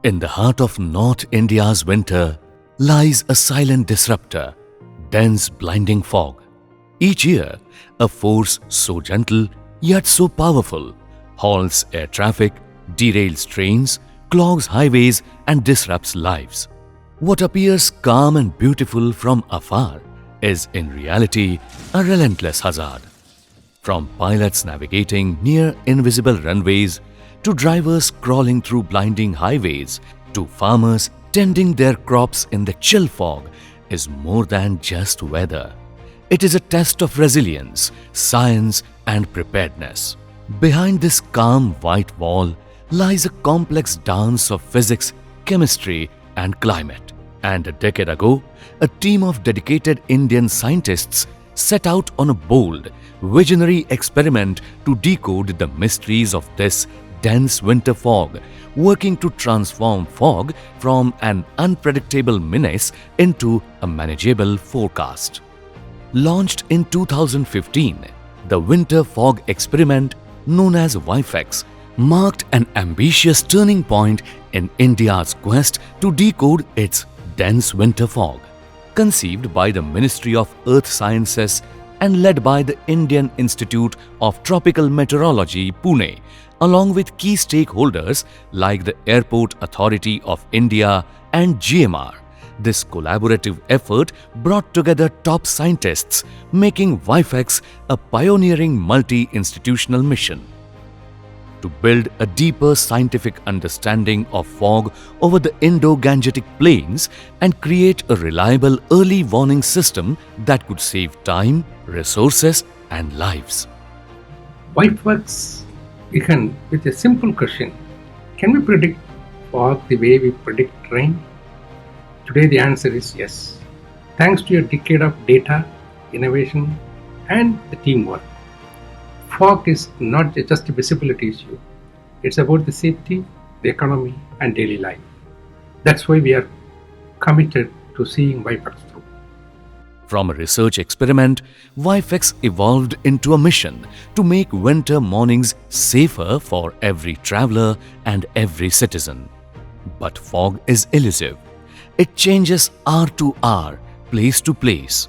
In the heart of North India's winter lies a silent disruptor, dense blinding fog. Each year, a force so gentle yet so powerful halts air traffic, derails trains, clogs highways and disrupts lives. What appears calm and beautiful from afar is in reality a relentless hazard. From pilots navigating near invisible runways to drivers crawling through blinding highways to farmers tending their crops in the chill fog is more than just weather. It is a test of resilience, science and preparedness. Behind this calm white wall lies a complex dance of physics, chemistry and climate. And a decade ago, a team of dedicated Indian scientists set out on a bold, visionary experiment to decode the mysteries of this dense winter fog, working to transform fog from an unpredictable menace into a manageable forecast. Launched in 2015, the Winter Fog Experiment, known as WiFEX, marked an ambitious turning point in India's quest to decode its dense winter fog. Conceived by the Ministry of Earth Sciences and led by the Indian Institute of Tropical Meteorology, Pune, along with key stakeholders like the Airport Authority of India and GMR. This collaborative effort brought together top scientists, making WiFEX a pioneering multi-institutional mission. To build a deeper scientific understanding of fog over the Indo-Gangetic Plains and create a reliable early warning system that could save time, resources and lives. WiFEX began with a simple question: can we predict fog the way we predict rain? Today the answer is yes, thanks to a decade of data, innovation and the teamwork. Fog is not just a visibility issue, it's about the safety, the economy and daily life. That's why we are committed to seeing WiFEX through. From a research experiment, WiFEX evolved into a mission to make winter mornings safer for every traveler and every citizen. But fog is elusive. It changes hour to hour, place to place.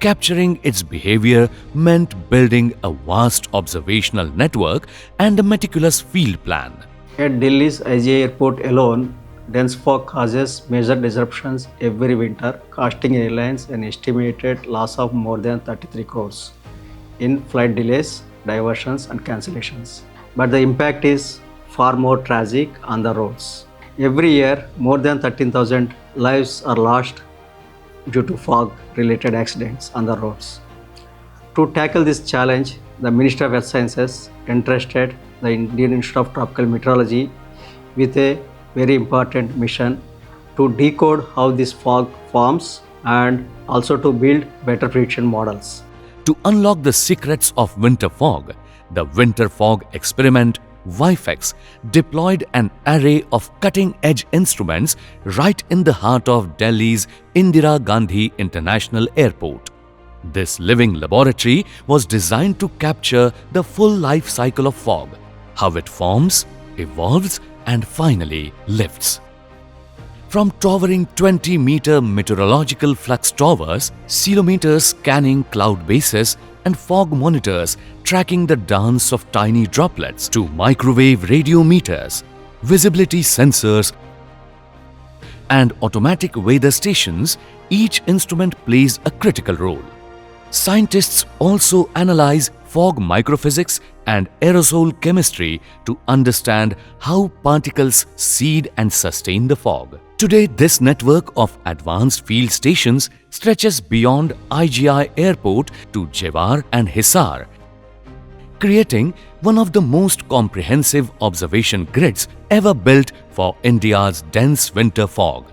Capturing its behavior meant building a vast observational network and a meticulous field plan. At Delhi's IGI Airport alone, dense fog causes major disruptions every winter, costing airlines an estimated loss of more than 33 crores in flight delays, diversions and cancellations. But the impact is far more tragic on the roads. Every year, more than 13,000 lives are lost due to fog-related accidents on the roads. To tackle this challenge, the Ministry of Earth Sciences entrusted the Indian Institute of Tropical Meteorology with a very important mission to decode how this fog forms and also to build better prediction models. To unlock the secrets of winter fog, the Winter Fog Experiment WiFEX deployed an array of cutting-edge instruments right in the heart of Delhi's Indira Gandhi International Airport. This living laboratory was designed to capture the full life cycle of fog, how it forms, evolves and finally lifts. From towering 20-meter meteorological flux towers, ceilometers scanning cloud bases and fog monitors tracking the dance of tiny droplets to microwave radiometers, visibility sensors and automatic weather stations, each instrument plays a critical role. Scientists also analyze fog microphysics and aerosol chemistry to understand how particles seed and sustain the fog. Today, this network of advanced field stations stretches beyond IGI Airport to Jewar and Hisar, creating one of the most comprehensive observation grids ever built for India's dense winter fog.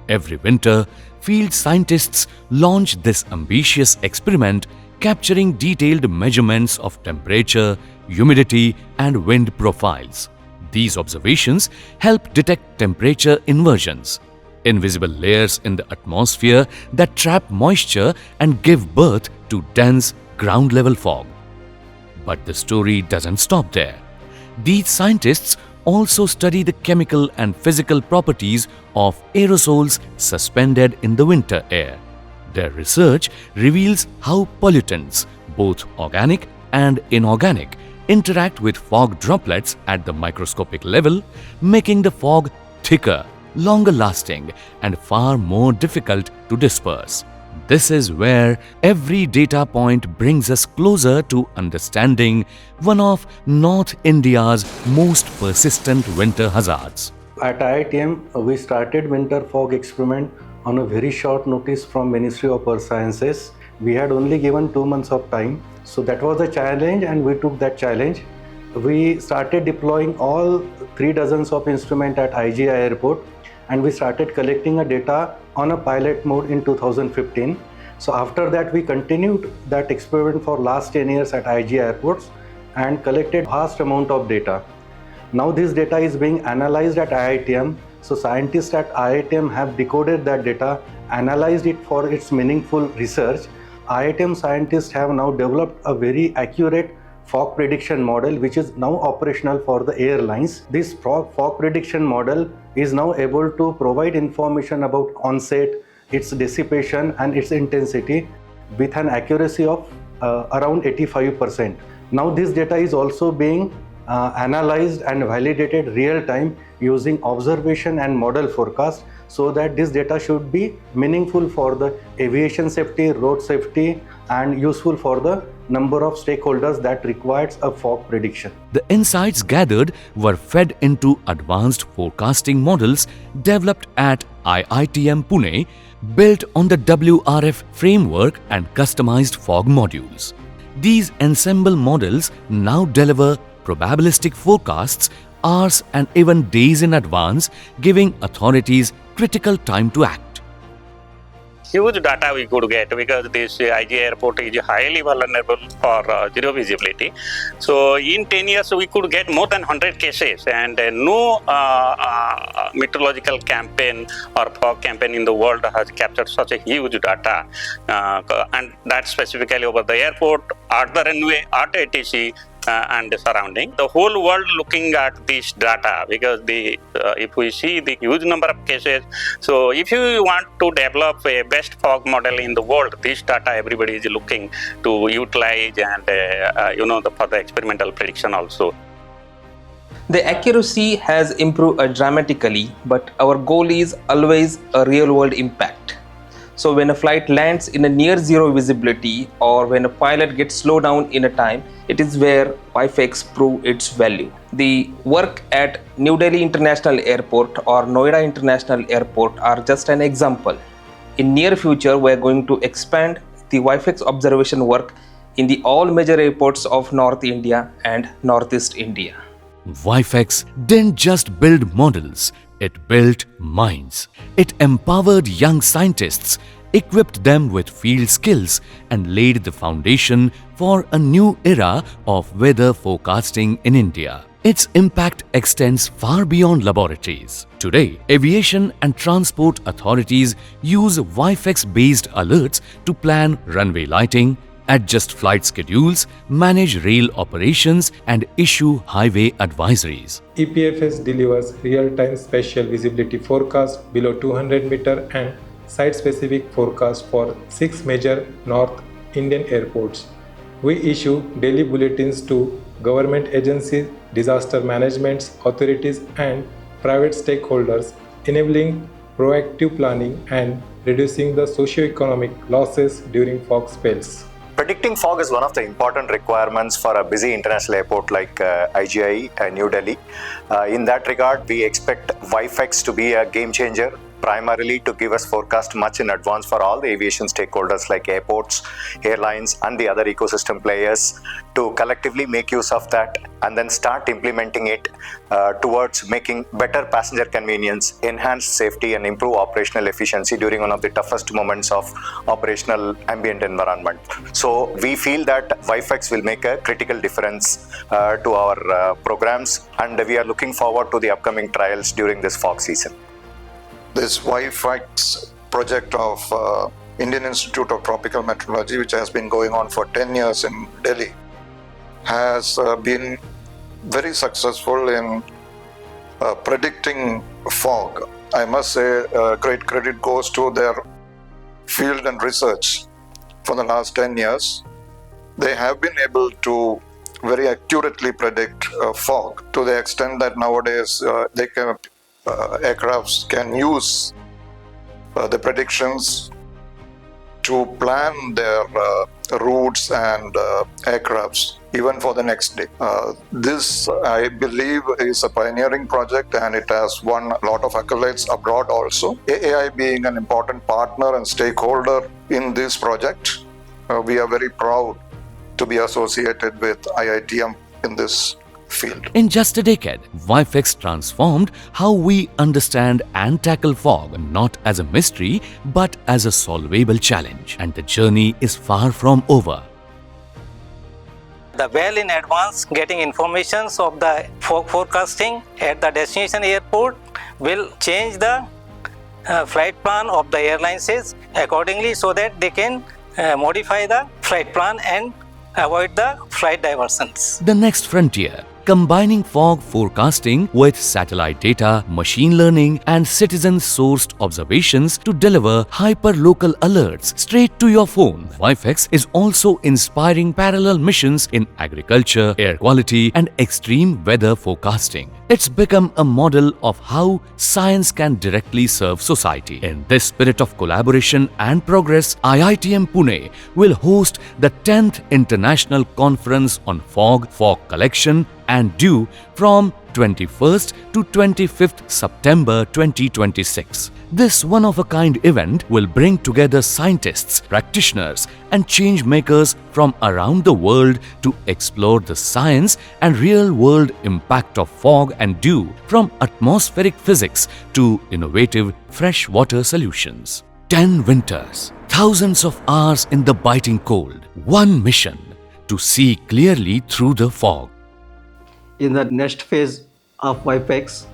Every winter, field scientists launch this ambitious experiment, capturing detailed measurements of temperature, humidity and wind profiles. These observations help detect temperature inversions, invisible layers in the atmosphere that trap moisture and give birth to dense ground-level fog. But the story doesn't stop there. These scientists also study the chemical and physical properties of aerosols suspended in the winter air. Their research reveals how pollutants, both organic and inorganic, interact with fog droplets at the microscopic level, making the fog thicker, longer lasting, and far more difficult to disperse. This is where every data point brings us closer to understanding one of North India's most persistent winter hazards. At IITM, we started winter fog experiment on a very short notice from Ministry of Earth Sciences. We had only given 2 months of time. So that was a challenge and we took that challenge. We started deploying all 3 dozens of instruments at IGI Airport and we started collecting a data on a pilot mode in 2015. So after that we continued that experiment for last 10 years at IGI airports and collected vast amount of data. Now this data is being analyzed at IITM. So scientists at IITM have decoded that data, analyzed it for its meaningful research. IITM scientists have now developed a very accurate fog prediction model which is now operational for the airlines. This fog prediction model is now able to provide information about onset, its dissipation and its intensity with an accuracy of around 85%. Now this data is also being analyzed and validated real time using observation and model forecast so that this data should be meaningful for the aviation safety, road safety and useful for the number of stakeholders that requires a fog prediction. The insights gathered were fed into advanced forecasting models developed at IITM Pune, built on the WRF framework and customized fog modules. These ensemble models now deliver probabilistic forecasts hours and even days in advance, giving authorities critical time to act. Huge data we could get because this IGI airport is highly vulnerable for zero visibility. So in 10 years we could get more than 100 cases and no meteorological campaign or fog campaign in the world has captured such a huge data and that specifically over the airport, at the runway, at ATC and the surrounding. The whole world looking at this data because if we see the huge number of cases, so if you want to develop a best fog model in the world, this data everybody is looking to utilize and for the experimental prediction also. The accuracy has improved dramatically, but our goal is always a real world impact. So when a flight lands in a near zero visibility or when a pilot gets slowed down in a time, it is where WiFEX prove its value. The work at New Delhi International Airport or Noida International Airport are just an example. In near future, we are going to expand the WiFEX observation work in the all major airports of North India and Northeast India. WiFEX didn't just build models, it built minds. It empowered young scientists, equipped them with field skills, and laid the foundation for a new era of weather forecasting in India. Its impact extends far beyond laboratories. Today, aviation and transport authorities use WiFEX-based alerts to plan runway lighting, adjust flight schedules, manage rail operations, and issue highway advisories. EPFS delivers real-time spatial visibility forecast below 200 meter and site-specific forecast for 6 major North Indian airports. We issue daily bulletins to government agencies, disaster management authorities, and private stakeholders, enabling proactive planning and reducing the socio-economic losses during fog spells. Predicting fog is one of the important requirements for a busy international airport like IGI New Delhi. In that regard, we expect WiFEX to be a game changer, primarily to give us forecast much in advance for all the aviation stakeholders like airports, airlines, and the other ecosystem players to collectively make use of that and then start implementing it towards making better passenger convenience, enhanced safety, and improve operational efficiency during one of the toughest moments of operational ambient environment. So we feel that WiFEX will make a critical difference to our programs, and we are looking forward to the upcoming trials during this fog season. This WiFEX project of Indian Institute of Tropical Meteorology, which has been going on for 10 years in Delhi, has been very successful in predicting fog. I must say great credit goes to their field and research for the last 10 years. They have been able to very accurately predict fog to the extent that nowadays aircrafts can use the predictions to plan their routes and aircrafts even for the next day. This, I believe, is a pioneering project, and it has won a lot of accolades abroad also. AAI being an important partner and stakeholder in this project, we are very proud to be associated with IITM in this field. In just a decade, WiFEX transformed how we understand and tackle fog, not as a mystery but as a solvable challenge. And the journey is far from over. The well in advance getting informations of the fog forecasting at the destination airport will change the flight plan of the airlines accordingly, so that they can modify the flight plan and avoid the flight diversions. The next frontier, combining fog forecasting with satellite data, machine learning and citizen-sourced observations to deliver hyper-local alerts straight to your phone. WiFEX is also inspiring parallel missions in agriculture, air quality and extreme weather forecasting. It's become a model of how science can directly serve society. In this spirit of collaboration and progress, IITM Pune will host the 10th International Conference on Fog Collection and Dew from 21st to 25th September 2026. This one-of-a-kind event will bring together scientists, practitioners and change makers from around the world to explore the science and real-world impact of fog and dew, from atmospheric physics to innovative freshwater solutions. 10 winters, thousands of hours in the biting cold, one mission: to see clearly through the fog. In the next phase of WiFEX,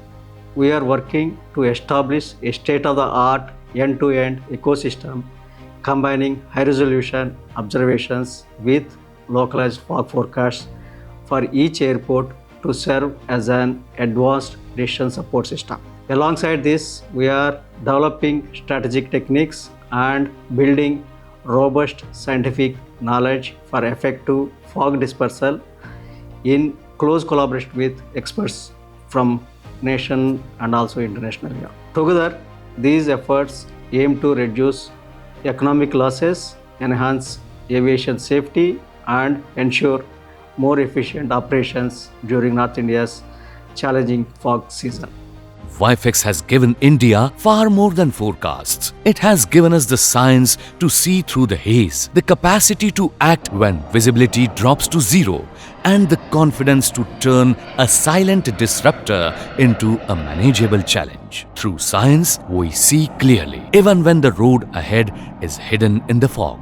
we are working to establish a state-of-the-art end-to-end ecosystem combining high-resolution observations with localized fog forecasts for each airport to serve as an advanced decision support system. Alongside this, we are developing strategic techniques and building robust scientific knowledge for effective fog dispersal in close collaboration with experts from nation and also internationally. Together, these efforts aim to reduce economic losses, enhance aviation safety and ensure more efficient operations during North India's challenging fog season. WiFEX has given India far more than forecasts. It has given us the science to see through the haze, the capacity to act when visibility drops to zero, and the confidence to turn a silent disruptor into a manageable challenge. Through science, we see clearly, even when the road ahead is hidden in the fog.